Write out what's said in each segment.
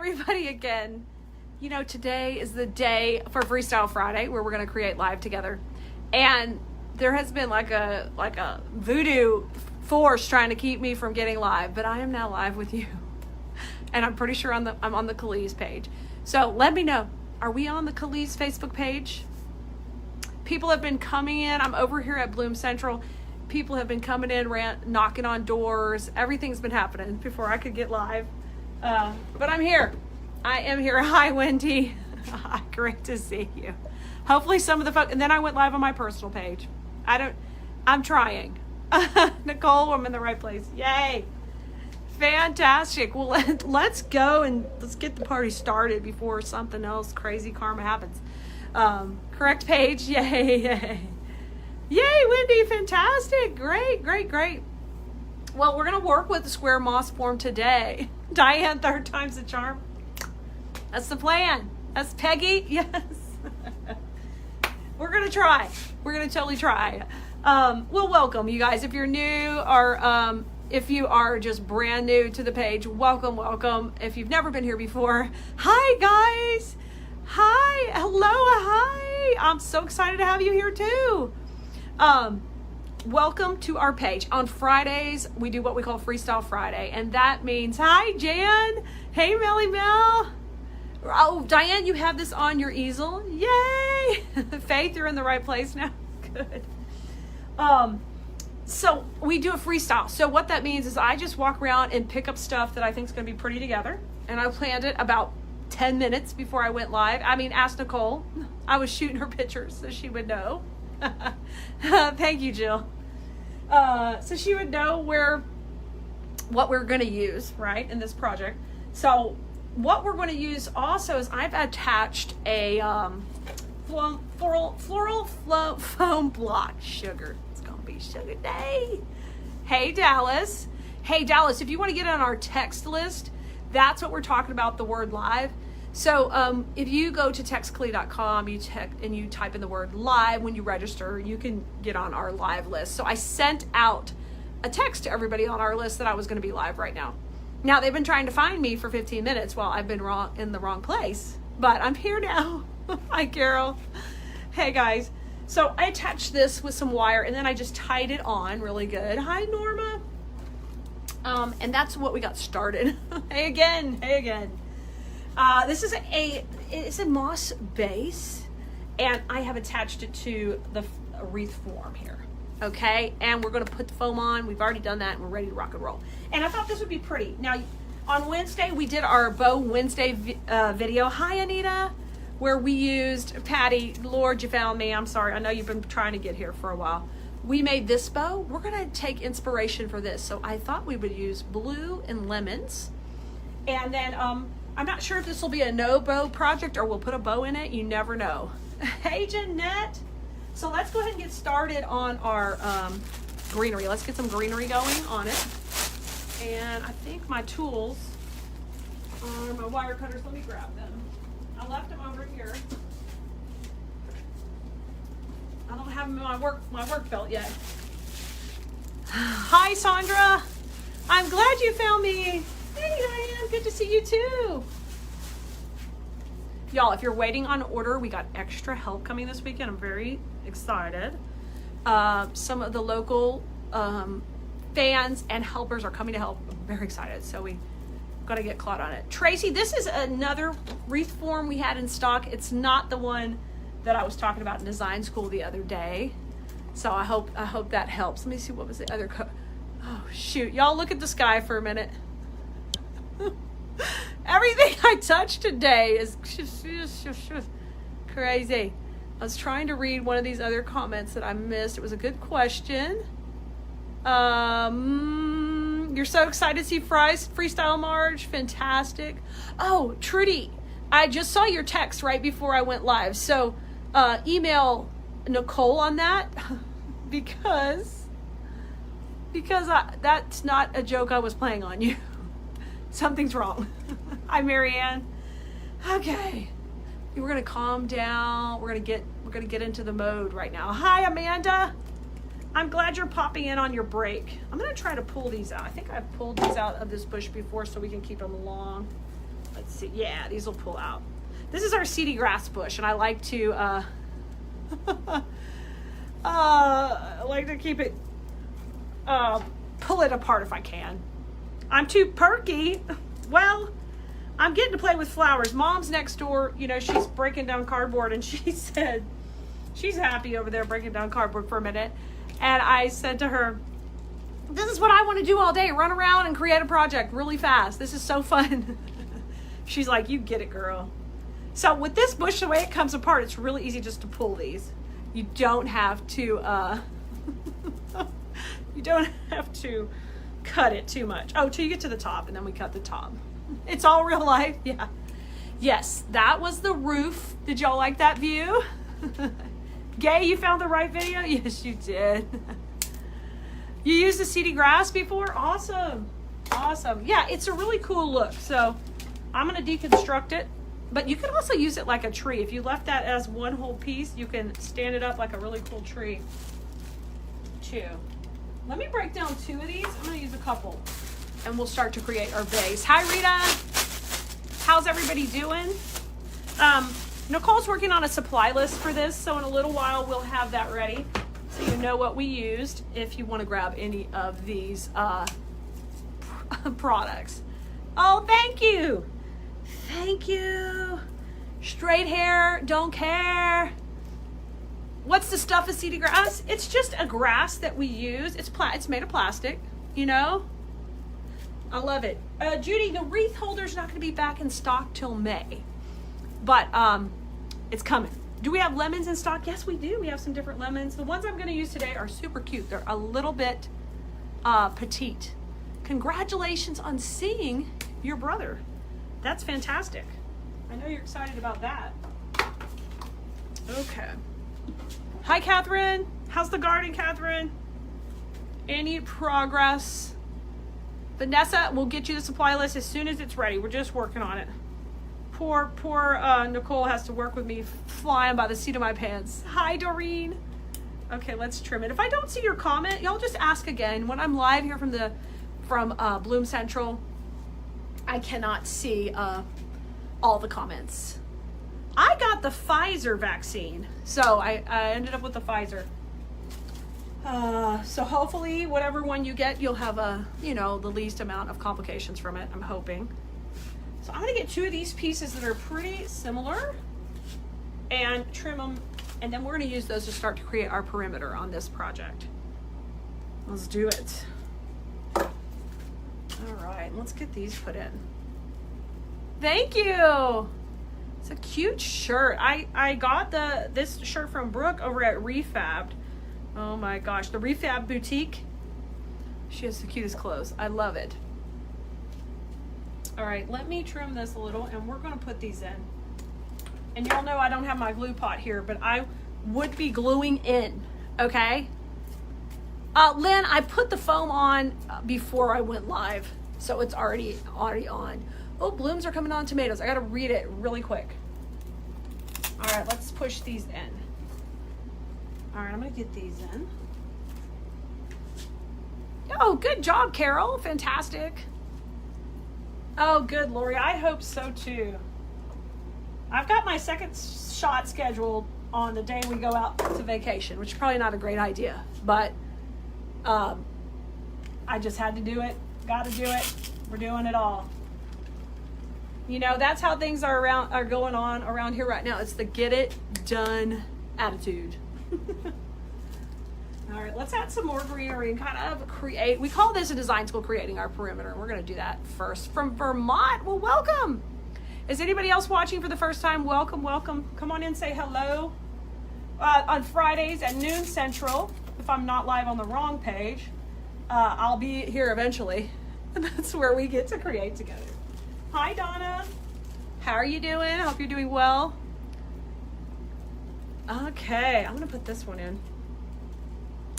everybody again. You know, today is the day for Freestyle Friday where we're going to create live together. And there has been like a voodoo force trying to keep me from getting live, but I am now live with you. And I'm pretty sure I'm on the Khalees page. So let me know, are we on the Khalees Facebook page? People have been coming in. I'm over here at Bloom Central. People have been coming in, knocking on doors. Everything's been happening before I could get live. But I'm here. I am here. Hi, Wendy. Great to see you. Hopefully some of the folks, and then I went live on my personal page. I'm trying. Nicole, I'm in the right place. Yay. Fantastic. Well, let's go and let's get the party started before something else crazy karma happens. Correct page. Yay. Yay. Yay, Wendy. Fantastic. Great. Well, we're going to work with the square moss form today. Diane, third time's the charm. That's the plan. That's Peggy. Yes. We're going to try. We're going to totally try. Well, welcome, you guys. If you're new or if you are just brand new to the page, welcome. If you've never been here before, hi, guys. Hi. Hello. Hi. I'm so excited to have you here, too. Welcome to our page. On Fridays, we do what we call Freestyle Friday, and that means, hi, Jan. Hey, Melly Mel. Oh, Diane, you have this on your easel. Yay. Faith, you're in the right place now. Good. So we do a freestyle. So what that means is I just walk around and pick up stuff that I think is going to be pretty together, and I planned it about 10 minutes before I went live. I mean, ask Nicole. I was shooting her pictures so she would know. Thank you, Jill. So she would know what we're going to use, right, in this project. So what we're going to use also is I've attached a floral foam block. Sugar. It's going to be sugar day. Hey, Dallas. If you want to get on our text list, that's what we're talking about, the word live. So if you go to textclee.com, you type in the word live when you register, you can get on our live list. So I sent out a text to everybody on our list that I was going to be live right now. Now, they've been trying to find me for 15 minutes while I've been in the wrong place, but I'm here now. Hi, Carol. Hey, guys. So I attached this with some wire, and then I just tied it on really good. Hi, Norma. And that's what we got started. Hey again. This is it's a moss base, and I have attached it to the wreath form here. Okay, and we're going to put the foam on. We've already done that, and we're ready to rock and roll. And I thought this would be pretty. Now, on Wednesday, we did our Bow Wednesday video. Hi, Anita, where we used, Patty, Lord, you found me. I'm sorry. I know you've been trying to get here for a while. We made this bow. We're going to take inspiration for this. So I thought we would use blue and lemons. And then I'm not sure if this will be a no bow project or we'll put a bow in it. You never know. Hey, Jeanette. So let's go ahead and get started on our greenery. Let's get some greenery going on it. And I think my tools are my wire cutters. Let me grab them. I left them over here. I don't have them in my work belt yet. Hi, Sandra. I'm glad you found me. Hey, Diane. Good to see you too. Y'all, if you're waiting on order, we got extra help coming this weekend. I'm very excited. Some of the local fans and helpers are coming to help. I'm very excited. So we got to get caught on it. Tracy, this is another wreath form we had in stock. It's not the one that I was talking about in design school the other day. So I hope that helps. Let me see, what was the other oh, shoot. Y'all look at the sky for a minute. Everything I touched today is crazy. I was trying to read one of these other comments that I missed. It was a good question. You're so excited to see Freestyle Marge. Fantastic. Oh, Trudy, I just saw your text right before I went live. So email Nicole on that because that's not a joke I was playing on you. Something's wrong. Hi, Marianne. Okay, we're gonna calm down. We're gonna get into the mode right now. Hi, Amanda. I'm glad you're popping in on your break. I'm gonna try to pull these out. I think I've pulled these out of this bush before so we can keep them long. Let's see. Yeah, these will pull out. This is our seedy grass bush, and I like to keep it, pull it apart if I can. I'm too perky. Well, I'm getting to play with flowers. Mom's next door, you know, she's breaking down cardboard, and she said she's happy over there breaking down cardboard for a minute. And I said to her, this is what I want to do all day, run around and create a project really fast. This is so fun. She's like, you get it, girl. So with this bush, the way it comes apart, it's really easy just to pull these. You don't have to, you don't have to cut it too much. Oh, till you get to the top, and then we cut the top. It's all real life, yeah. Yes, that was the roof. Did y'all like that view? Gay, you found the right video? Yes, you did. You used the seedy grass before? Awesome. Awesome. Yeah, it's a really cool look. So I'm going to deconstruct it. But you can also use it like a tree. If you left that as one whole piece, you can stand it up like a really cool tree too. Let me break down 2 of these. I'm going to use a couple. And we'll start to create our vase. Hi, Rita. How's everybody doing? Nicole's working on a supply list for this. So in a little while, we'll have that ready. So you know what we used if you want to grab any of these products. Oh, thank you. Thank you. Straight hair, don't care. What's the stuff of seedy grass? It's just a grass that we use. It's made of plastic, you know. I love it. Judy, the wreath holder's not going to be back in stock till May. But it's coming. Do we have lemons in stock? Yes, we do. We have some different lemons. The ones I'm going to use today are super cute. They're a little bit petite. Congratulations on seeing your brother. That's fantastic. I know you're excited about that. Okay. Hi, Catherine. How's the garden, Catherine? Any progress? Vanessa, we'll get you the supply list as soon as it's ready. We're just working on it. Poor Nicole has to work with me flying by the seat of my pants. Hi, Doreen. Okay, let's trim it. If I don't see your comment, y'all just ask again. When I'm live here from Bloom Central, I cannot see all the comments. I got the Pfizer vaccine, so I ended up with the Pfizer. So hopefully, whatever one you get, you'll have the least amount of complications from it. I'm hoping. So I'm gonna get 2 of these pieces that are pretty similar and trim them, and then we're gonna use those to start to create our perimeter on this project. Let's do it. All right, let's get these put in. Thank you. It's a cute shirt. I got this shirt from Brooke over at Refabbed. Oh my gosh, the Refab boutique. She has the cutest clothes. I love it. All right, let me trim this a little, and we're gonna put these in. And y'all know I don't have my glue pot here, but I would be gluing in, okay? Lynn, I put the foam on before I went live, so it's already on. Oh, blooms are coming on tomatoes. I gotta read it really quick. All right, let's push these in. All right, I'm gonna get these in. Oh, good job, Carol. Fantastic. Oh, good, Lori. I hope so too. I've got my second shot scheduled on the day we go out to vacation, which is probably not a great idea, but I just had to do it. Got to do it. We're doing it all. You know, that's how things are going on around here right now. It's the get it done attitude. All right, let's add some more greenery and kind of create. We call this a design school, creating our perimeter. We're going to do that first. From Vermont, well, welcome. Is anybody else watching for the first time? Welcome, welcome. Come on in, say hello. On Fridays at noon Central, if I'm not live on the wrong page, I'll be here eventually. And that's where we get to create together. Hi, Donna. How are you doing? I hope you're doing well. Okay, I'm going to put this one in.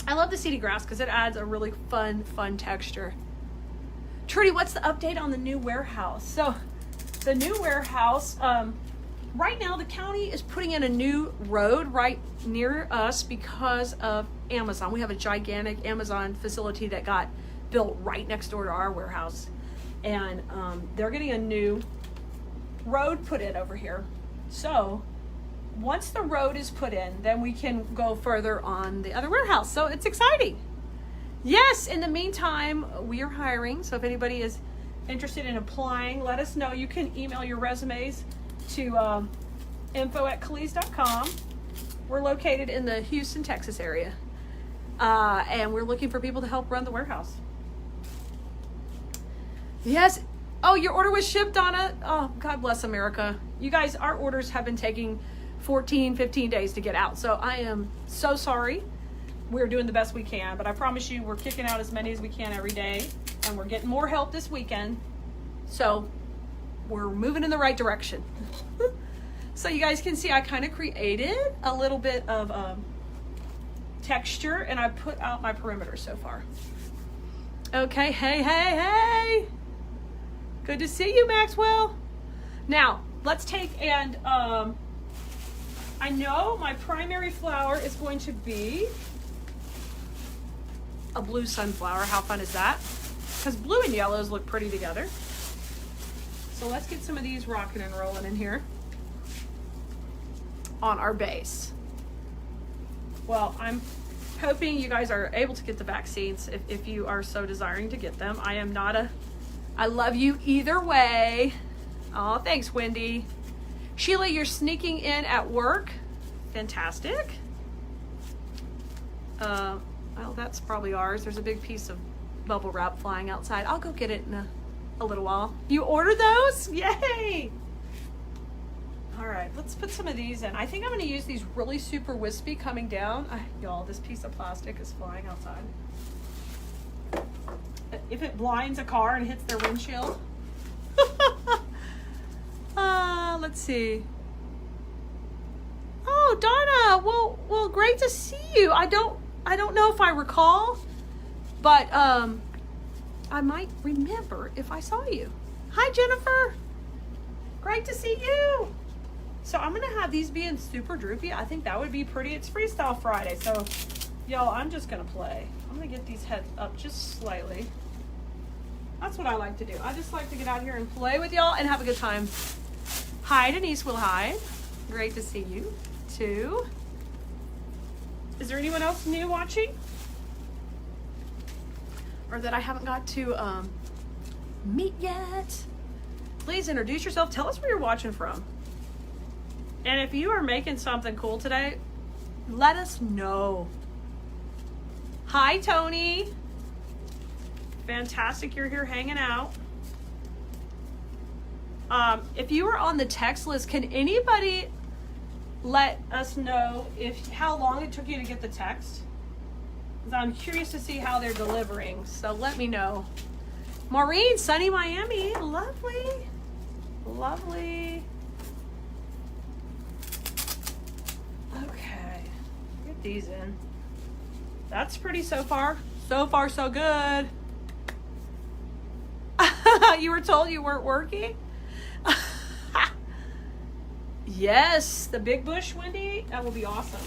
I love the seedy grass because it adds a really fun texture. Trudy, what's the update on the new warehouse? So the new warehouse, right now the county is putting in a new road right near us because of Amazon. We have a gigantic Amazon facility that got built right next door to our warehouse. And they're getting a new road put in over here. So once the road is put in, then we can go further on the other warehouse. So it's exciting. Yes, in the meantime, we are hiring. So if anybody is interested in applying, let us know. You can email your resumes to info@Calise.com. We're located in the Houston, Texas area. And we're looking for people to help run the warehouse. Yes. Oh, your order was shipped, Donna. Oh, God bless America. You guys, our orders have been taking 14, 15 days to get out. So I am so sorry. We're doing the best we can, but I promise you we're kicking out as many as we can every day, and we're getting more help this weekend. So we're moving in the right direction. So you guys can see I kind of created a little bit of texture, and I put out my perimeter so far. Okay, hey. Good to see you, Maxwell. Now, let's take and I know my primary flower is going to be a blue sunflower. How fun is that? Because blue and yellows look pretty together. So let's get some of these rocking and rolling in here on our base. Well, I'm hoping you guys are able to get the vaccines if you are so desiring to get them. I love you either way. Oh, thanks, Wendy. Sheila, you're sneaking in at work. Fantastic. Well, that's probably ours. There's a big piece of bubble wrap flying outside. I'll go get it in a little while. You ordered those? Yay! All right, let's put some of these in. I think I'm going to use these really super wispy coming down. Y'all, this piece of plastic is flying outside. If it blinds a car and hits their windshield. Let's see. Oh, Donna. Well, great to see you. I don't know if I recall, but I might remember if I saw you. Hi, Jennifer. Great to see you. So I'm gonna have these being super droopy. I think that would be pretty. It's Freestyle Friday, so y'all, I'm just gonna play. I'm gonna get these heads up just slightly. That's what I like to do. I just like to get out here and play with y'all and have a good time. Hi, Denise will hide. Great to see you too. Is there anyone else new watching? Or that I haven't got to meet yet? Please introduce yourself. Tell us where you're watching from. And if you are making something cool today, let us know. Hi, Tony. Fantastic you're here hanging out. If you are on the text list, can anybody let us know how long it took you to get the text? Because I'm curious to see how they're delivering. So let me know. Maureen, sunny Miami. Lovely. Lovely. Okay. Get these in. That's pretty so far. So far, so good. You were told you weren't working? Yes, the big bush, Wendy. That will be awesome.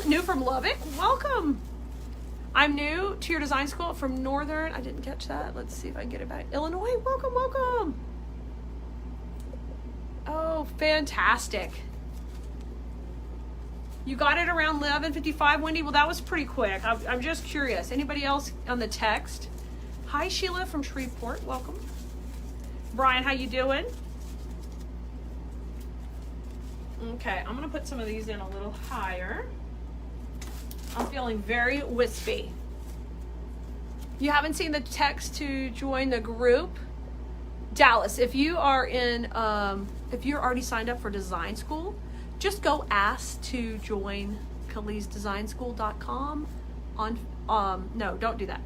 New from Lubbock. Welcome. I'm new to your design school from Northern. I didn't catch that. Let's see if I can get it back. Illinois. Welcome. Oh, fantastic. You got it around 11:55, Wendy? Well, that was pretty quick. I'm just curious. Anybody else on the text? Hi, Sheila from Shreveport. Welcome. Brian, how you doing? Okay, I'm going to put some of these in a little higher. I'm feeling very wispy. You haven't seen the text to join the group? Dallas, if you are in, if you're already signed up for design school, just go ask to join CaliseDesignSchool.com on, no, don't do that.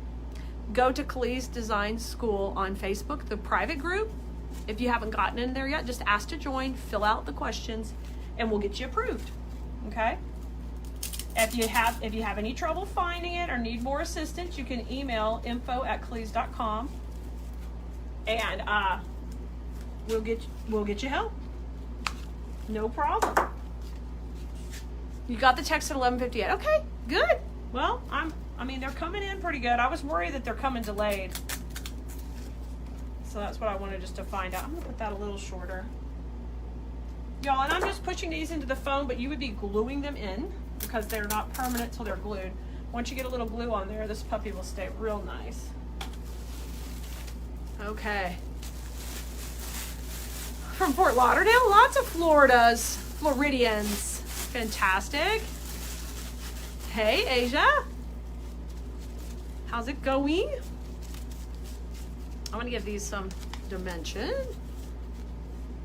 Go to Calise Design School on Facebook, the private group. If you haven't gotten in there yet, just ask to join, fill out the questions, and we'll get you approved, okay? If you have any trouble finding it or need more assistance, you can email info@calise.com, and we'll get you help. No problem. You got the text at 11:58. Okay, good. Well, I mean, they're coming in pretty good. I was worried that they're coming delayed. So that's what I wanted just to find out. I'm gonna put that a little shorter. Y'all, and I'm just pushing these into the foam, but you would be gluing them in because they're not permanent till they're glued. Once you get a little glue on there, this puppy will stay real nice. Okay. From Fort Lauderdale, lots of Floridians. Fantastic. Hey, Asia. How's it going? I'm gonna give these some dimension.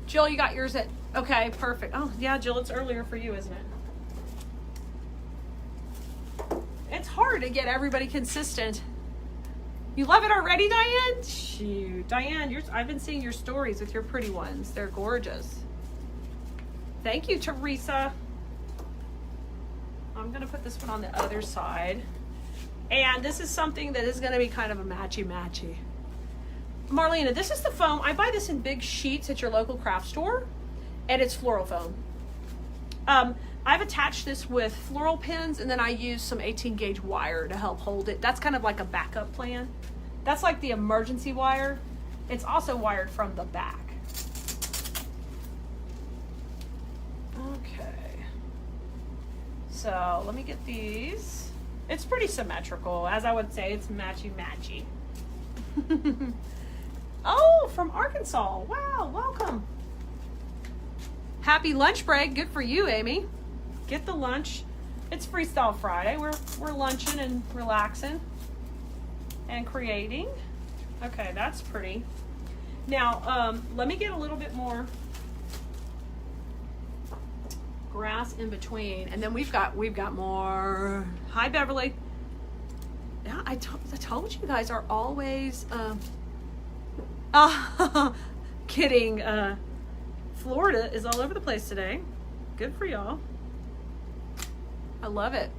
Jill, you got yours at, okay, perfect. Oh, yeah, Jill, it's earlier for you, isn't it? It's hard to get everybody consistent. You love it already, Diane? Shoot, Diane, I've been seeing your stories with your pretty ones. They're gorgeous. Thank you, Teresa. I'm gonna put this one on the other side. And this is something that is gonna be kind of a matchy-matchy. Marlena, this is the foam. I buy this in big sheets at your local craft store, and it's floral foam. I've attached this with floral pins, and then I use some 18 gauge wire to help hold it. That's kind of like a backup plan. That's like the emergency wire. It's also wired from the back. Okay. So let me get these. It's pretty symmetrical. As I would say, it's matchy-matchy. Oh, from Arkansas. Wow, welcome. Happy lunch break. Good for you, Amy. Get the lunch. It's Freestyle Friday. We're lunching and relaxing and creating. Okay, that's pretty. Now, let me get a little bit more grass in between, and then we've got more. Hi, Beverly. Yeah, I told you guys are always kidding. Florida is all over the place today. Good for y'all. I love it.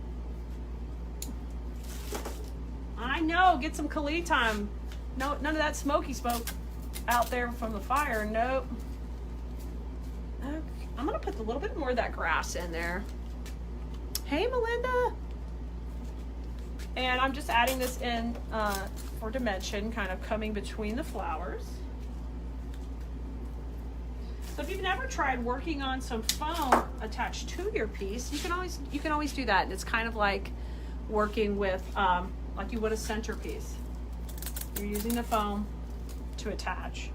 I know. Get some Khalid time. No, none of that smoky smoke out there from the fire. Nope. Okay. I'm gonna put a little bit more of that grass in there. Hey, Melinda. And I'm just adding this in for dimension, kind of coming between the flowers. So if you've never tried working on some foam attached to your piece, you can always do that. And it's kind of like working with like you would a centerpiece. You're using the foam to attach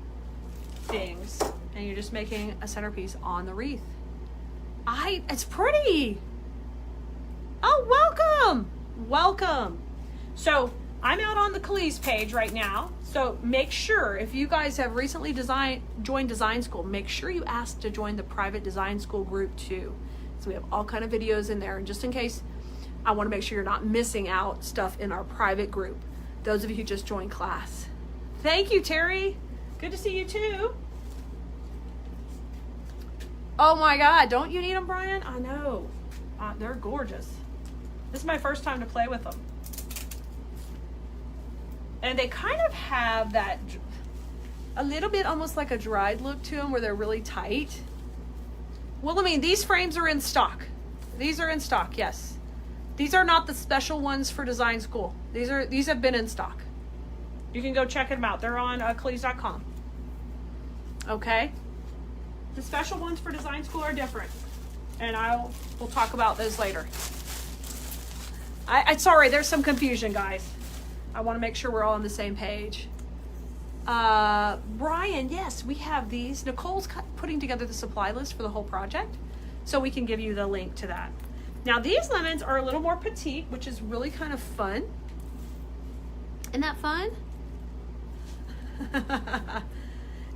things, and you're just making a centerpiece on the wreath. It's pretty. Oh, welcome. So I'm out on the Khalees page right now. So make sure, if you guys have recently joined design school, make sure you ask to join the private design school group too. So we have all kind of videos in there, and just in case, I want to make sure you're not missing out stuff in our private group. Those of you who just joined class. Thank you, Terry. Good to see you too. Oh my God, don't you need them, Brian? I know. They're gorgeous. This is my first time to play with them. And they kind of have that, a little bit almost like a dried look to them where they're really tight. Well, I mean, these frames are in stock. These are in stock, yes. These are not the special ones for design school. These have been in stock. You can go check them out. They're on Khalees.com. Okay? The special ones for design school are different. And we'll talk about those later. Sorry, there's some confusion, guys. I want to make sure we're all on the same page. Brian, yes, we have these. Nicole's putting together the supply list for the whole project, so we can give you the link to that. Now, these lemons are a little more petite, which is really kind of fun. Isn't that fun?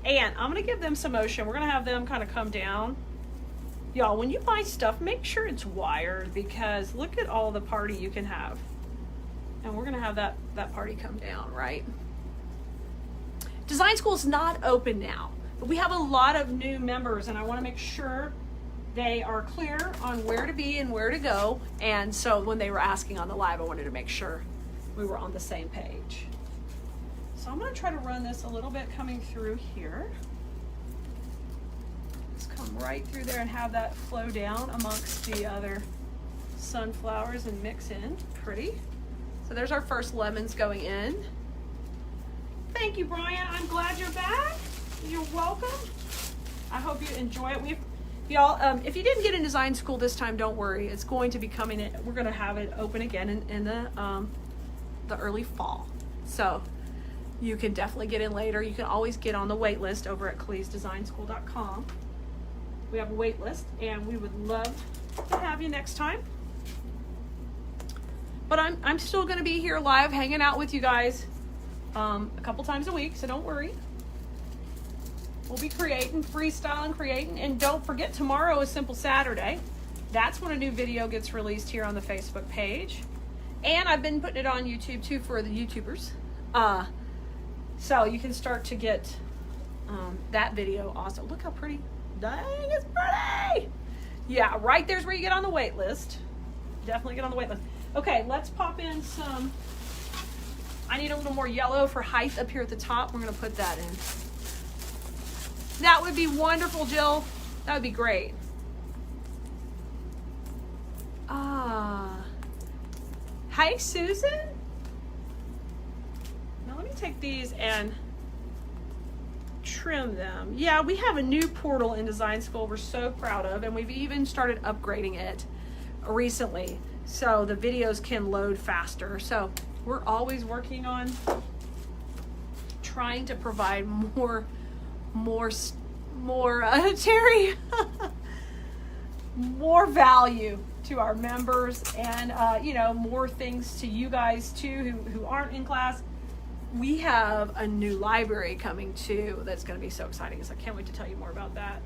And I'm going to give them some motion. We're going to have them kind of come down. Y'all, when you buy stuff, make sure it's wired, because look at all the party you can have. And we're going to have that party come down, right? Design school is not open now, but we have a lot of new members, and I want to make sure they are clear on where to be and where to go. And so when they were asking on the live, I wanted to make sure we were on the same page. So I'm going to try to run this a little bit coming through here. Just come right through there and have that flow down amongst the other sunflowers and mix in. Pretty. So there's our first lemons going in. Thank thank you, Brian. I'm glad you're back. You're welcome. I hope you enjoy it. Y'all, if you didn't get in design school this time, don't worry. It's going to be coming in. We're going to have it open again in the early fall. So you can definitely get in later. You can always get on the wait list over at cleesdesignschool.com. We have a wait list, and we would love to have you next time. But I'm still going to be here live hanging out with you guys a couple times a week, so don't worry. We'll be freestyling, creating, and don't forget, tomorrow is Simple Saturday. That's when a new video gets released here on the Facebook page. And I've been putting it on YouTube too for the YouTubers. So you can start to get that video also. Look how pretty. Dang, it's pretty. Yeah, right there's where you get on the wait list. Definitely get on the wait list. Okay, let's pop in some. I need a little more yellow for height up here at the top. We're going to put that in. That would be wonderful, Jill. That would be great. Hi, Susan. Now let me take these and trim them. Yeah, we have a new portal in design school we're so proud of, and we've even started upgrading it recently so the videos can load faster. So we're always working on trying to provide more Terry, more value to our members, and more things to you guys too who aren't in class. We have a new library coming too that's going to be so exciting. So I can't wait to tell you more about that.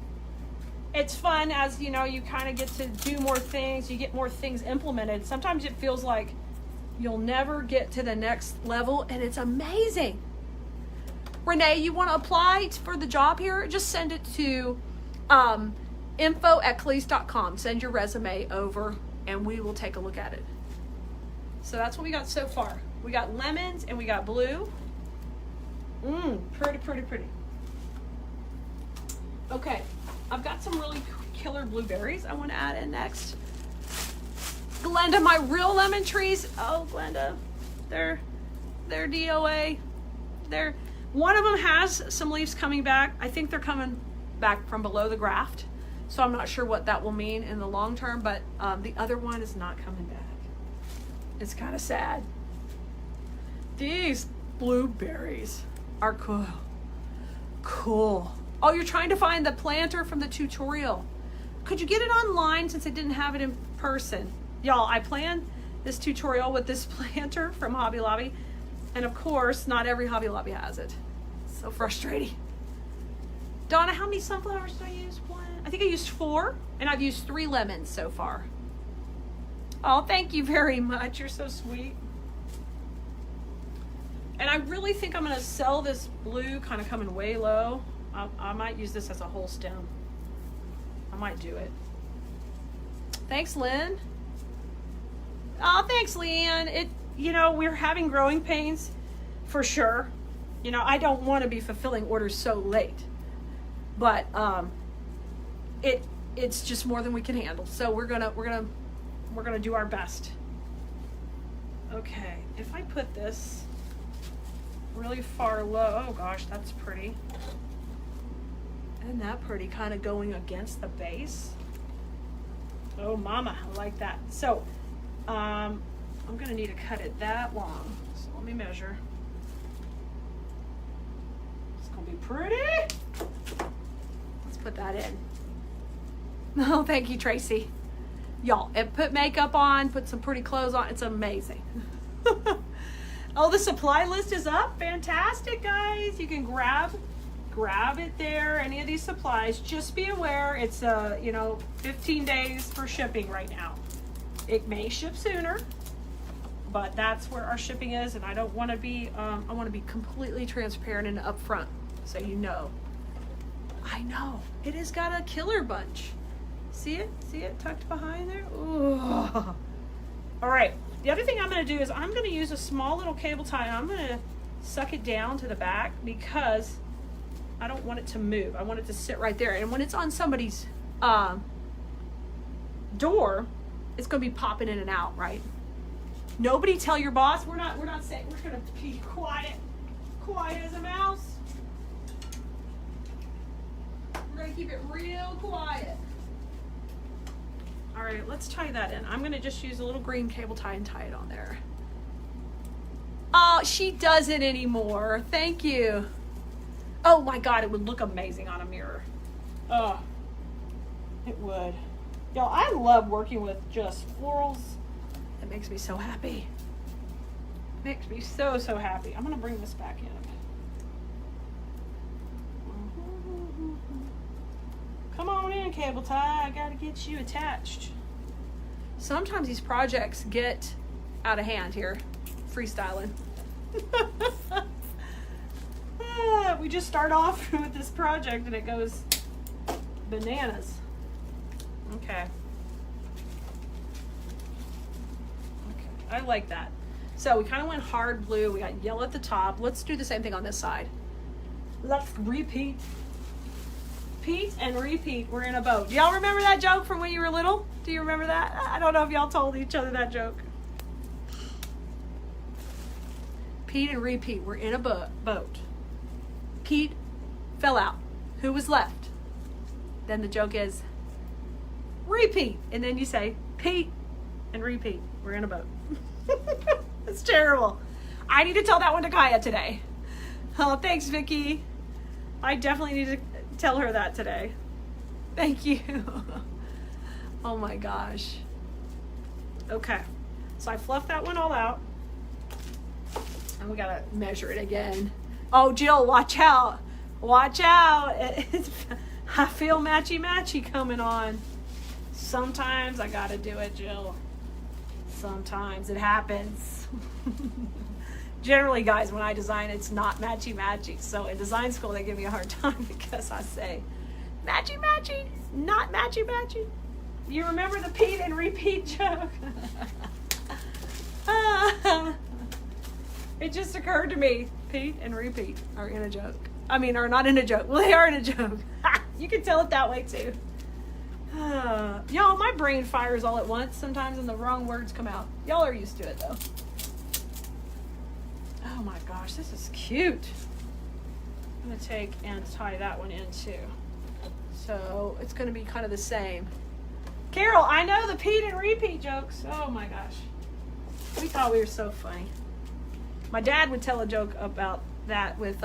It's fun as you kind of get to do more things, you get more things implemented. Sometimes it feels like you'll never get to the next level, and it's amazing. Renee, you want to apply for the job here? Just send it to info@cleese.com. Send your resume over and we will take a look at it. So that's what we got so far. We got lemons and we got blue. Pretty, pretty, pretty. Okay, I've got some really killer blueberries I want to add in next. Glenda, my real lemon trees. Oh, Glenda, they're DOA. One of them has some leaves coming back. I think they're coming back from below the graft. So I'm not sure what that will mean in the long term, but the other one is not coming back. It's kind of sad. These blueberries are cool. Cool. Oh, you're trying to find the planter from the tutorial. Could you get it online since I didn't have it in person? Y'all, I planned this tutorial with this planter from Hobby Lobby. And of course, not every Hobby Lobby has it. So frustrating. Donna, how many sunflowers did I use? One. I think I used 4, and I've used 3 lemons so far. Oh, thank you very much. You're so sweet. And I really think I'm going to sell this blue kind of coming way low. I might use this as a whole stem. I might do it. Thanks, Lynn. Oh, thanks, Leanne. We're having growing pains for sure. I don't want to be fulfilling orders so late, but it's just more than we can handle. So we're gonna do our best. Okay, if I put this really far low, oh gosh, that's pretty. Isn't that pretty? Kind of going against the base. Oh, mama, I like that. So, I'm gonna need to cut it that long. So let me measure. It's gonna be pretty. Let's put that in. Oh, thank you, Tracy. Y'all, and put makeup on, put some pretty clothes on. It's amazing. Oh, the supply list is up. Fantastic, guys. You can grab it there. Any of these supplies. Just be aware, it's 15 days for shipping right now. It may ship sooner, but that's where our shipping is, and I don't want to be. I want to be completely transparent and upfront, so you know. I know it has got a killer bunch. See it? See it tucked behind there? Ooh. All right. The other thing I'm going to do is I'm going to use a small little cable tie. I'm going to suck it down to the back because I don't want it to move. I want it to sit right there. And when it's on somebody's door, it's going to be popping in and out, right? Nobody tell your boss. We're not saying, we're going to be quiet as a mouse. We're gonna keep it real quiet. All right, let's tie that in. I'm gonna just use a little green cable tie and tie it on there. Oh, she doesn't anymore. Thank you. Oh my God, it would look amazing on a mirror. Oh, it would. Y'all, I love working with just florals. It makes me so happy. Makes me so, so happy. I'm gonna bring this back in. Come on in, cable tie. I gotta get you attached. Sometimes these projects get out of hand here. Freestyling. We just start off with this project and it goes bananas. Okay. I like that. So we kind of went hard blue. We got yellow at the top. Let's do the same thing on this side. Let's repeat. Pete and repeat. We're in a boat. Do y'all remember that joke from when you were little? Do you remember that? I don't know if y'all told each other that joke. Pete and repeat. We're in a boat. Pete fell out. Who was left? Then the joke is repeat. And then you say Pete and repeat. We're in a boat. It's terrible. I need to tell that one to Kaya today. Oh, thanks, Vicky. I definitely need to tell her that today. Thank you. Oh my gosh. Okay. So I fluffed that one all out. And we gotta measure it again. Oh, Jill, watch out. Watch out. I feel matchy-matchy coming on. Sometimes I gotta do it, Jill. Sometimes it happens. Generally, guys, when I design, it's not matchy-matchy. So in design school, they give me a hard time because I say, matchy-matchy, not matchy-matchy. You remember the Pete and repeat joke? It just occurred to me, Pete and repeat are in a joke. I mean, are not in a joke. Well, they are in a joke. You can tell it that way, too. Y'all, my brain fires all at once sometimes and the wrong words come out. Y'all are used to it, though. Oh my gosh, this is cute. I'm going to take and tie that one in too. So it's going to be kind of the same. Carol, I know the Pete and repeat jokes. Oh my gosh. We thought we were so funny. My dad would tell a joke about that with,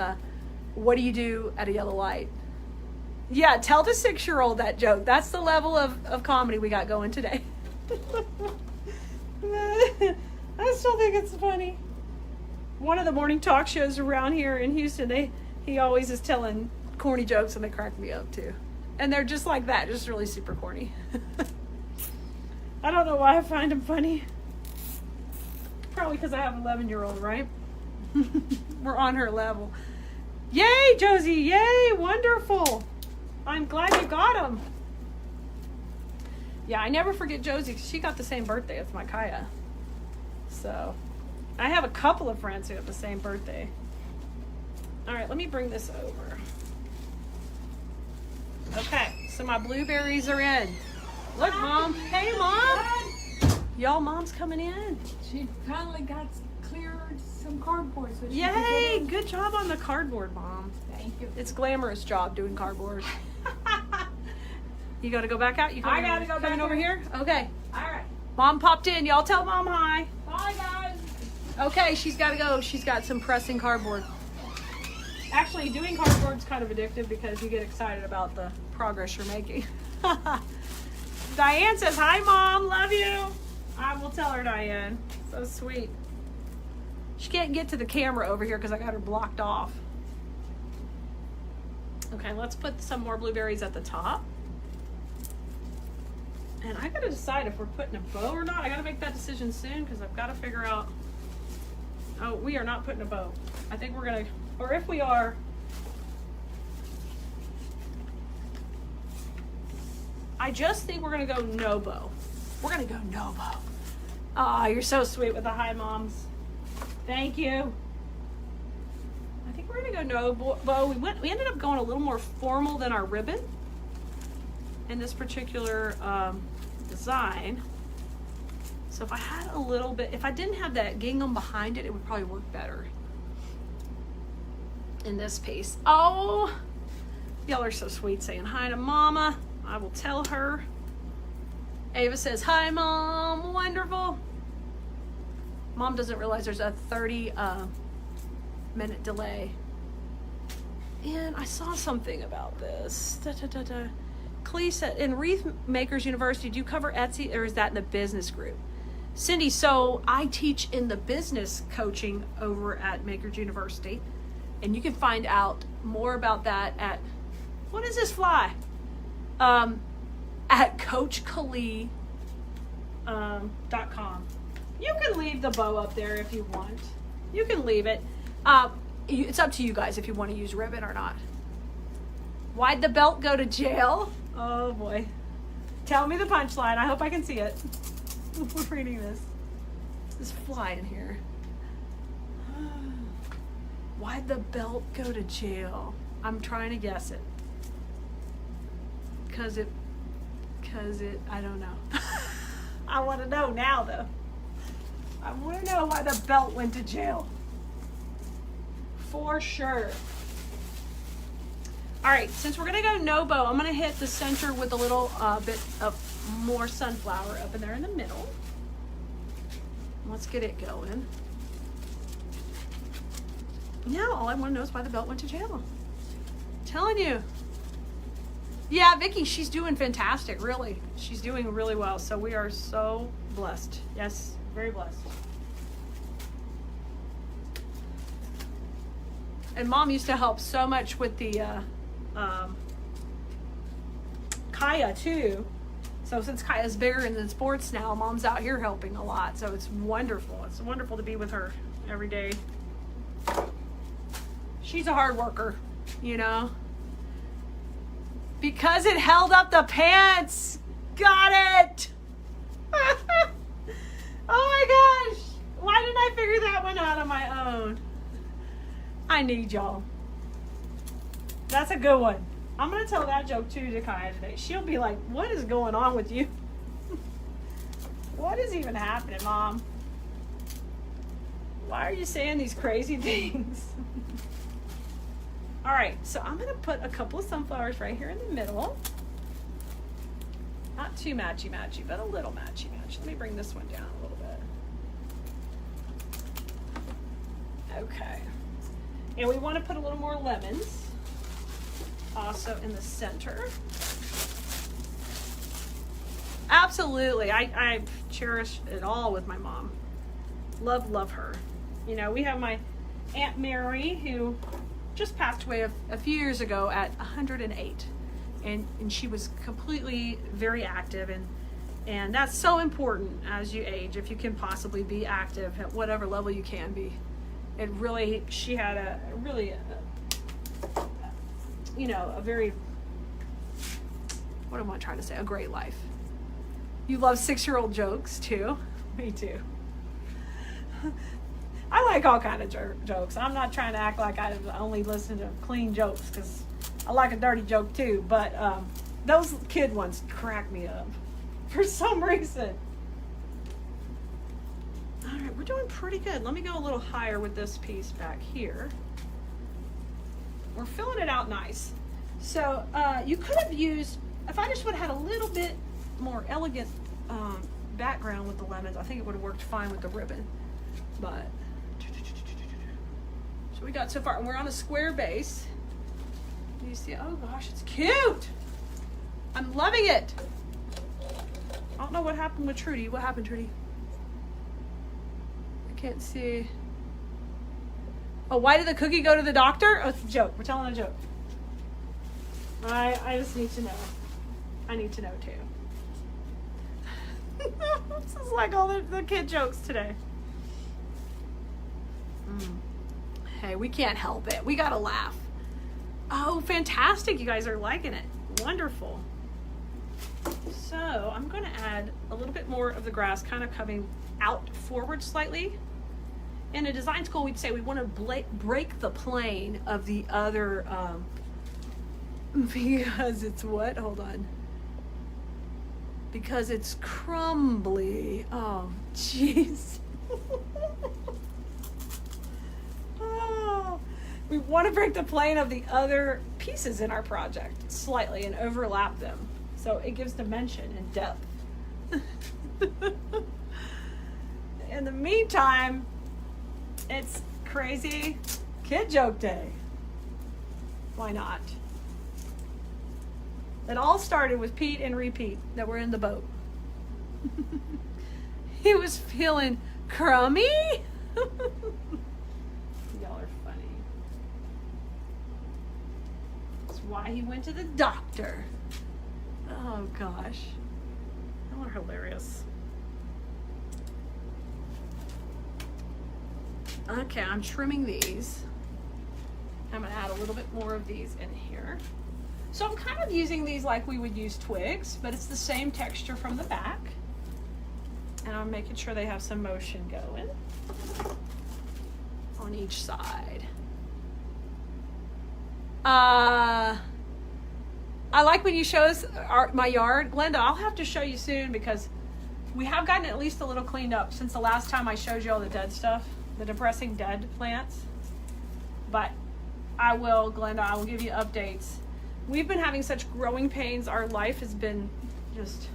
what do you do at a yellow light? Yeah, tell the 6-year-old that joke. That's the level of comedy we got going today. I still think it's funny. One of the morning talk shows around here in Houston, he always is telling corny jokes and they crack me up too. And they're just like that, just really super corny. I don't know why I find them funny. Probably because I have an 11-year-old, right? We're on her level. Yay, Josie, yay, wonderful. I'm glad you got them. Yeah, I never forget Josie because she got the same birthday as my Kaya. So, I have a couple of friends who have the same birthday. All right, let me bring this over. Okay, so my blueberries are in. Look, Mom. Hey, Mom. Y'all, Mom's coming in. She finally got cleared some cardboard. So yay, good job on the cardboard, Mom. Thank you. It's a glamorous job doing cardboard. You got to go back out? I got to go back coming over here? Okay. All right. Mom popped in. Y'all tell Mom hi. Bye, guys. Okay, she's got to go. She's got some pressing cardboard. Actually, doing cardboard's kind of addictive because you get excited about the progress you're making. Diane says, hi, Mom. Love you. I will tell her, Diane. So sweet. She can't get to the camera over here because I got her blocked off. Okay, let's put some more blueberries at the top. And I gotta decide if we're putting a bow or not. I gotta make that decision soon because I've got to figure out. Oh, we are not putting a bow. I think we're gonna, or if we are, I just think we're gonna go no bow. We're gonna go no bow. Ah, you're so sweet with the hi, Moms. Thank you. I think we're gonna go no bow. We ended up going a little more formal than our ribbon in this particular design. So if I had a little bit, if I didn't have that gingham behind it, it would probably work better. in this piece. Oh, y'all are so sweet saying hi to Mama. I will tell her. Ava says, hi, Mom. Wonderful. Mom doesn't realize there's a 30-minute delay. And I saw something about this. Clee said, in Wreath Makers University, do you cover Etsy, or is that in the business group? Cindy, so I teach in the business coaching over at Makers University. And you can find out more about that at, what is this fly? At CoachKali.com. You can leave the bow up there if you want. You can leave it. It's up to you guys if you want to use ribbon or not. Why'd the belt go to jail? Oh boy. Tell me the punchline. I hope I can see it. We're reading this. This fly in here. Why'd the belt go to jail? I'm trying to guess it. Cause it, I don't know. I want to know now though. I want to know why the belt went to jail. For sure. All right, since we're gonna go no bow, I'm gonna hit the center with a little bit of more sunflower up in there in the middle. Let's get it going. Now all I want to know is why the belt went to jail. I'm telling you. Yeah, Vicky, she's doing fantastic, really. She's doing really well, so we are so blessed. Yes, very blessed. And Mom used to help so much with the Kaya too. So since Kaya's bigger in sports now, Mom's out here helping a lot. So it's wonderful. It's wonderful to be with her every day. She's a hard worker, you know. Because it held up the pants. Got it. Oh my gosh. Why didn't I figure that one out on my own? I need y'all. That's a good one. I'm going to tell that joke too to Kaya today. She'll be like, what is going on with you? What is even happening, Mom? Why are you saying these crazy things? All right, so I'm going to put a couple of sunflowers right here in the middle. Not too matchy-matchy, but a little matchy-matchy. Let me bring this one down a little bit. Okay. And we want to put a little more lemons also in the center. Absolutely. I cherish it all with my mom. Love her. You know, we have my Aunt Mary who just passed away a few years ago at 108. And she was completely very active, and that's so important as you age, if you can possibly be active at whatever level you can be. It really, she had a very, what am I trying to say? A great life. You love 6-year-old jokes too. Me too. I like all kind of jokes. I'm not trying to act like I only listen to clean jokes, because I like a dirty joke too. But those kid ones crack me up for some reason. All right, we're doing pretty good. Let me go a little higher with this piece back here. We're filling it out nice. So you could have used, if I just would have had a little bit more elegant background with the lemons, I think it would have worked fine with the ribbon. But so we got so far, and we're on a square base. You see, oh gosh, it's cute. I'm loving it. I don't know what happened with Trudy. What happened, Trudy? I can't see. Oh, why did the cookie go to the doctor? Oh, it's a joke. We're telling a joke. I just need to know. I need to know too. This is like all the kid jokes today. Hey, we can't help it. We gotta laugh. Oh, fantastic. You guys are liking it. Wonderful. So I'm going to add a little bit more of the grass, kind of coming out forward slightly. In a design school, we'd say we want to break the plane of the other, because it's what? Hold on. Because it's crumbly. Oh, jeez. Oh, We want to break the plane of the other pieces in our project slightly and overlap them. So it gives dimension and depth. In the meantime, it's crazy kid joke day. Why not? It all started with Pete and Repeat that were in the boat. He was feeling crummy. Y'all are funny. That's why he went to the doctor. Oh gosh. Y'all are hilarious. Okay, I'm trimming these. I'm gonna add a little bit more of these in here. So I'm kind of using these like we would use twigs, but it's the same texture from the back. And I'm making sure they have some motion going on each side. I like when you show us my yard. Glenda, I'll have to show you soon because we have gotten at least a little cleaned up since the last time I showed you all the dead stuff, the depressing dead plants. But I will, Glenda, I will give you updates. We've been having such growing pains. Our life has been just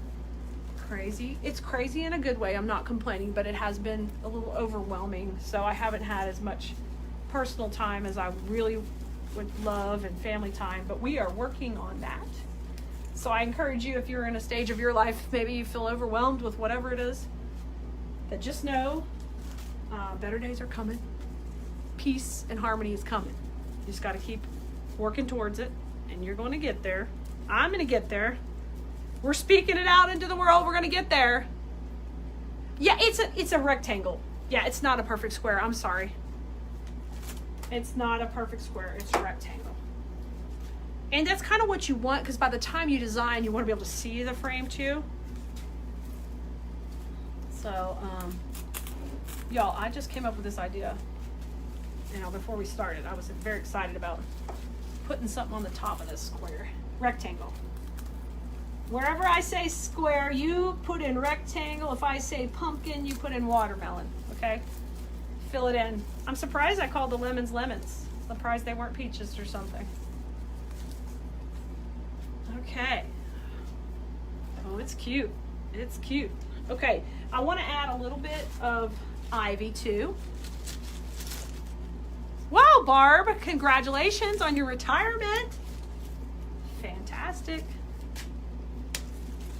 crazy. It's crazy in a good way. I'm not complaining, but it has been a little overwhelming. So I haven't had as much personal time as I really would love and family time, but we are working on that. So I encourage you, if you're in a stage of your life, maybe you feel overwhelmed with whatever it is, that just know better days are coming. Peace and harmony is coming. You just got to keep working towards it, and you're going to get there. I'm going to get there. We're speaking it out into the world. We're going to get there. Yeah, it's a rectangle. Yeah, it's not a perfect square. I'm sorry. It's not a perfect square. It's a rectangle. And that's kind of what you want, because by the time you design, you want to be able to see the frame too. So, y'all, I just came up with this idea. You know, before we started, I was very excited about putting something on the top of this square rectangle. Wherever I say square, you put in rectangle. If I say pumpkin, you put in watermelon. Okay, fill it in. I'm surprised I called the lemons lemons. Surprised they weren't peaches or something. Okay. Oh, it's cute. It's cute. Okay, I want to add a little bit of ivy too. Wow, Barb, congratulations on your retirement. Fantastic.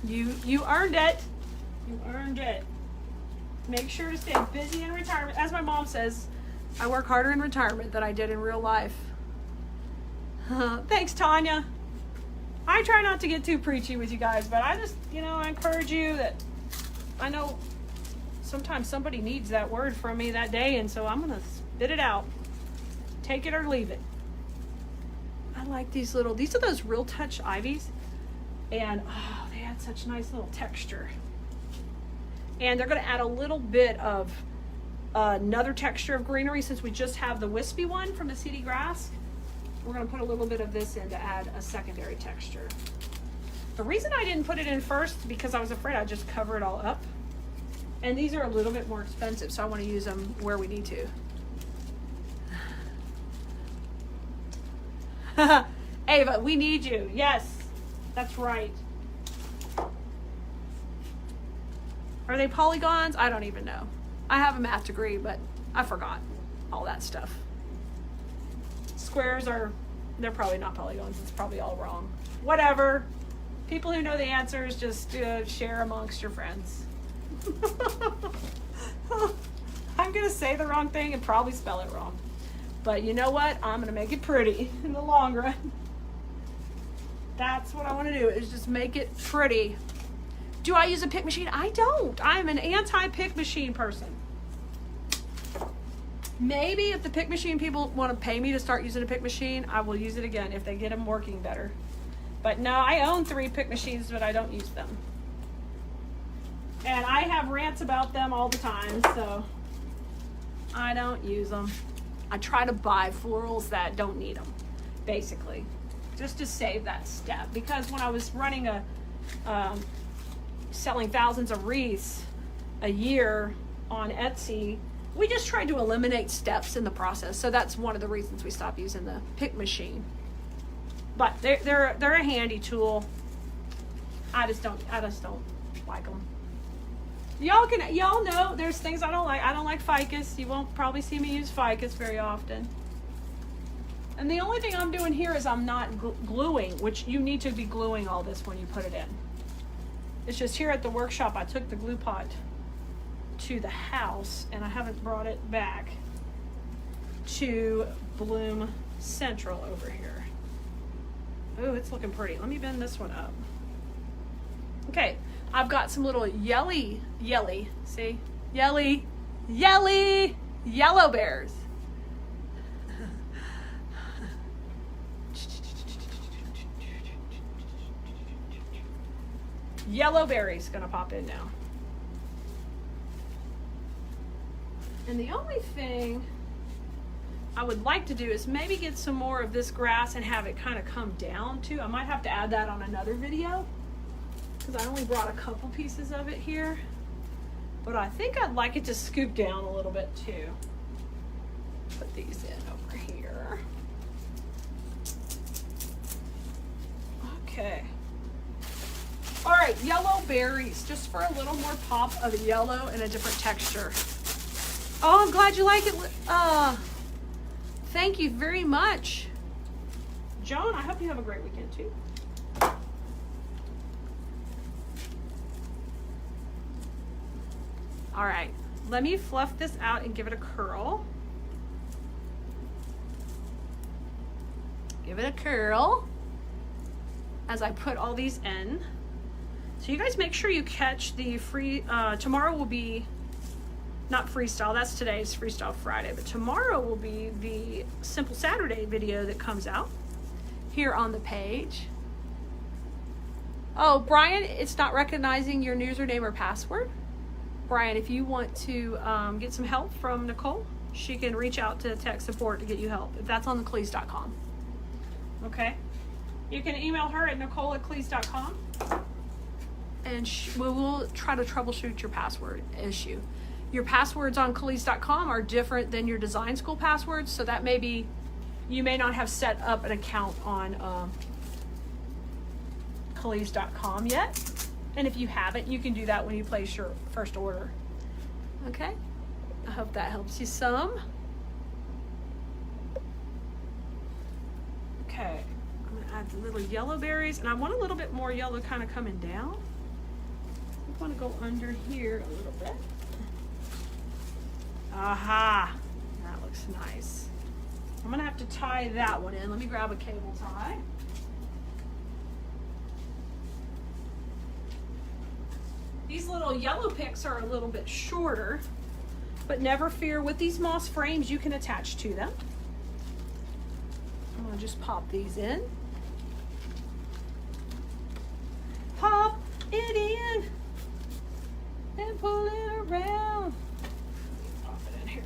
You earned it. You earned it. Make sure to stay busy in retirement. As my mom says, I work harder in retirement than I did in real life. Thanks, Tanya. I try not to get too preachy with you guys, but I just, I encourage you that I know sometimes somebody needs that word from me that day, and so I'm going to spit it out. Take it or leave it. I like these are those Real Touch ivies, and they add such nice little texture. And they're going to add a little bit of another texture of greenery since we just have the wispy one from the seedy grass. We're going to put a little bit of this in to add a secondary texture. The reason I didn't put it in first is because I was afraid I'd just cover it all up. And these are a little bit more expensive, so I want to use them where we need to. Ava, we need you. Yes, that's right. Are they polygons? I don't even know. I have a math degree, but I forgot all that stuff. Squares they're probably not polygons. It's probably all wrong. Whatever. People who know the answers, just share amongst your friends. I'm going to say the wrong thing and probably spell it wrong. But you know what? I'm going to make it pretty in the long run. That's what I want to do, is just make it pretty. Do I use a pick machine? I don't. I'm an anti-pick machine person. Maybe if the pick machine people want to pay me to start using a pick machine, I will use it again if they get them working better. But no, I own 3 pick machines, but I don't use them. And I have rants about them all the time, so I don't use them. I try to buy florals that don't need them, basically, just to save that step. Because when I was running selling thousands of wreaths a year on Etsy, we just tried to eliminate steps in the process. So that's one of the reasons we stopped using the pick machine. But they're a handy tool. I just don't like them. Y'all know there's things I don't like. I don't like ficus. You won't probably see me use ficus very often. And the only thing I'm doing here is I'm not gluing, which you need to be gluing all this when you put it in. It's just here at the workshop, I took the glue pot to the house and I haven't brought it back to Bloom Central over here. Oh, it's looking pretty. Let me bend this one up. Okay, I've got some little yelly, see? Yellow bears. Yellow berries gonna pop in now. And the only thing I would like to do is maybe get some more of this grass and have it kind of come down too. I might have to add that on another video because I only brought a couple pieces of it here. But I think I'd like it to scoop down a little bit too. Put these in over here. Okay. All right, yellow berries, just for a little more pop of yellow and a different texture. Oh, I'm glad you like it. Thank you very much. Joan, I hope you have a great weekend too. All right, let me fluff this out and give it a curl. Give it a curl as I put all these in. So you guys make sure you catch the free, tomorrow will be, not freestyle, that's today's Freestyle Friday, but tomorrow will be the Simple Saturday video that comes out here on the page. Oh, Brian, it's not recognizing your username or password. Brian, if you want to get some help from Nicole, she can reach out to tech support to get you help, if that's on thecleese.com. Okay? You can email her at nicole@cleese.com. And we will try to troubleshoot your password issue. Your passwords on Khalees.com are different than your design school passwords, so that may be, you may not have set up an account on Khalees.com yet. And if you haven't, you can do that when you place your first order. Okay? I hope that helps you some. Okay, I'm gonna add the little yellow berries, and I want a little bit more yellow kind of coming down. I want to go under here a little bit. Aha, that looks nice. I'm gonna have to tie that one in. Let me grab a cable tie. These little yellow picks are a little bit shorter, but never fear, with these moss frames you can attach to them. I'm gonna just pop these in. Pop it in and pull it around. Pop it in here.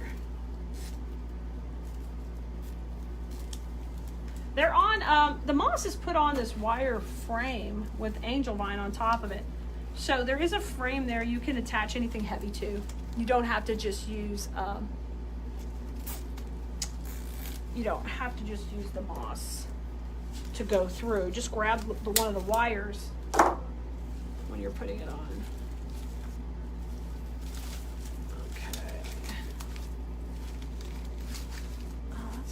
They're on, the moss is put on this wire frame with angel vine on top of it. So there is a frame there you can attach anything heavy to. You don't have to just use, the moss to go through. Just grab one of the wires when you're putting it on.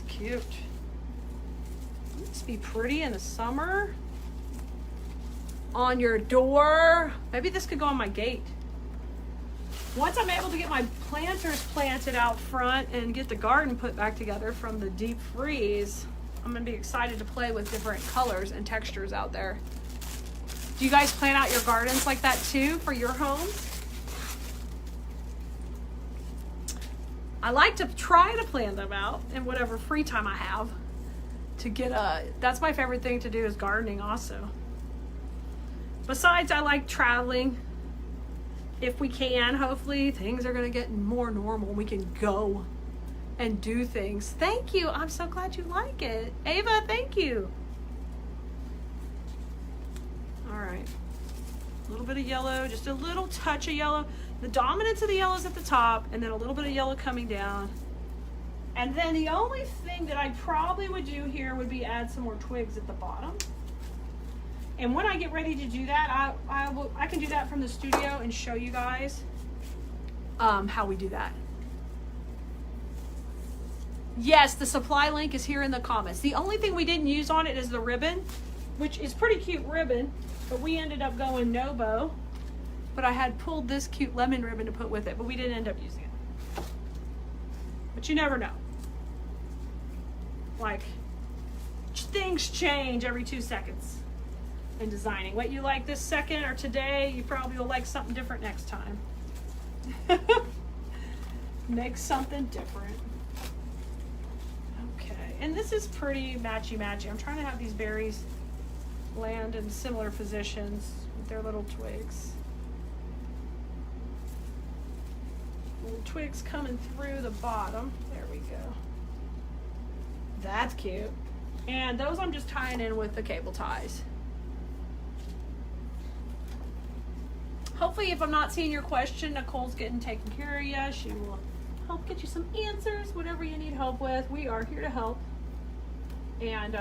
Cute. This be pretty in the summer. On your door. Maybe this could go on my gate. Once I'm able to get my planters planted out front and get the garden put back together from the deep freeze, I'm gonna be excited to play with different colors and textures out there. Do you guys plan out your gardens like that too for your homes? I like to try to plan them out in whatever free time I have to get that's my favorite thing to do, is gardening also. Besides, I like traveling. If we can, hopefully things are gonna get more normal. We can go and do things. Thank you, I'm so glad you like it. Ava, thank you. All right, a little bit of yellow, just a little touch of yellow. The dominance of the yellow is at the top, and then a little bit of yellow coming down. And then the only thing that I probably would do here would be add some more twigs at the bottom. And when I get ready to do that, I can do that from the studio and show you guys how we do that. Yes, the supply link is here in the comments. The only thing we didn't use on it is the ribbon, which is pretty cute ribbon, but we ended up going no bow. But I had pulled this cute lemon ribbon to put with it, but we didn't end up using it. But you never know. Like, things change every 2 seconds in designing. What you like this second or today, you probably will like something different next time. Make something different. Okay, and this is pretty matchy-matchy. I'm trying to have these berries land in similar positions with their little twigs. Little twigs coming through the bottom. There we go. That's cute. And those I'm just tying in with the cable ties. Hopefully, if I'm not seeing your question, Nicole's getting taken care of you. She will help get you some answers, whatever you need help with. We are here to help. And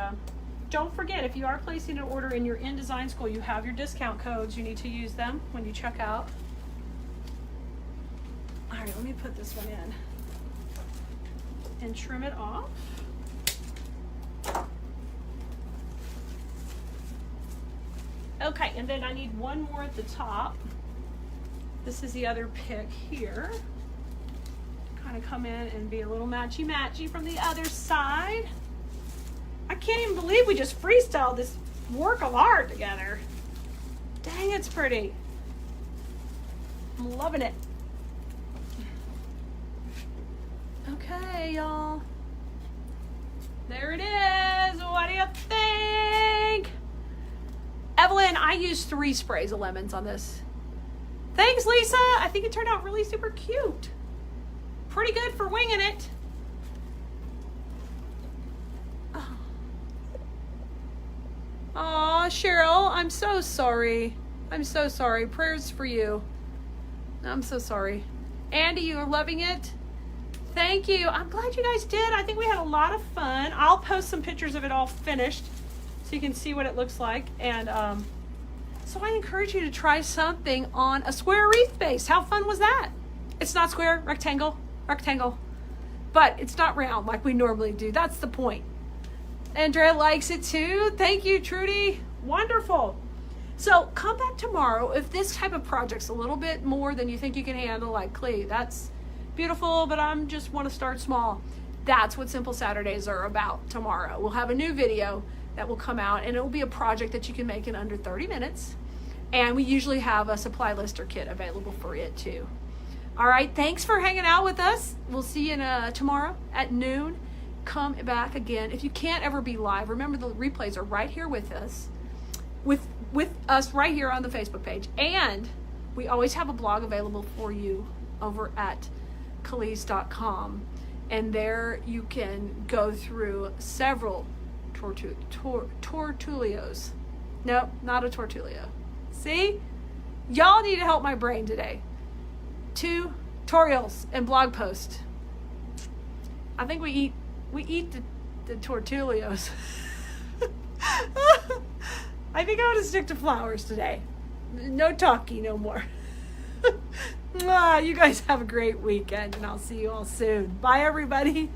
don't forget, if you are placing an order and you're in design school, you have your discount codes. You need to use them when you check out. All right, let me put this one in and trim it off. Okay, and then I need one more at the top. This is the other pick here. Kind of come in and be a little matchy-matchy from the other side. I can't even believe we just freestyled this work of art together. Dang, it's pretty. I'm loving it. Okay, y'all. There it is. What do you think? Evelyn, I used 3 sprays of lemons on this. Thanks, Lisa. I think it turned out really super cute. Pretty good for winging it. Aw, Cheryl, I'm so sorry. I'm so sorry. Prayers for you. I'm so sorry. Andy, you're loving it? Thank you. I'm glad you guys did. I think we had a lot of fun. I'll post some pictures of it all finished so you can see what it looks like. And so I encourage you to try something on a square wreath base. How fun was that? It's not square, rectangle, but it's not round like we normally do. That's the point. Andrea likes it too. Thank you, Trudy. Wonderful. So come back tomorrow if this type of project's a little bit more than you think you can handle, like Clee. That's beautiful, but I'm just want to start small. That's what Simple Saturdays are about tomorrow. We'll have a new video that will come out, and it will be a project that you can make in under 30 minutes. And we usually have a supply lister kit available for it too. All right, thanks for hanging out with us. We'll see you tomorrow at noon. Come back again. If you can't ever be live, remember the replays are right here with us, with us right here on the Facebook page. And we always have a blog available for you over at Khalees.com. And there you can go through several tortulios. No, not a tortulio. See? Y'all need to help my brain today. Tutorials and blog posts. I think we eat the tortulios. I think I'm gonna stick to flowers today. No talkie no more. You guys have a great weekend, and I'll see you all soon. Bye, everybody.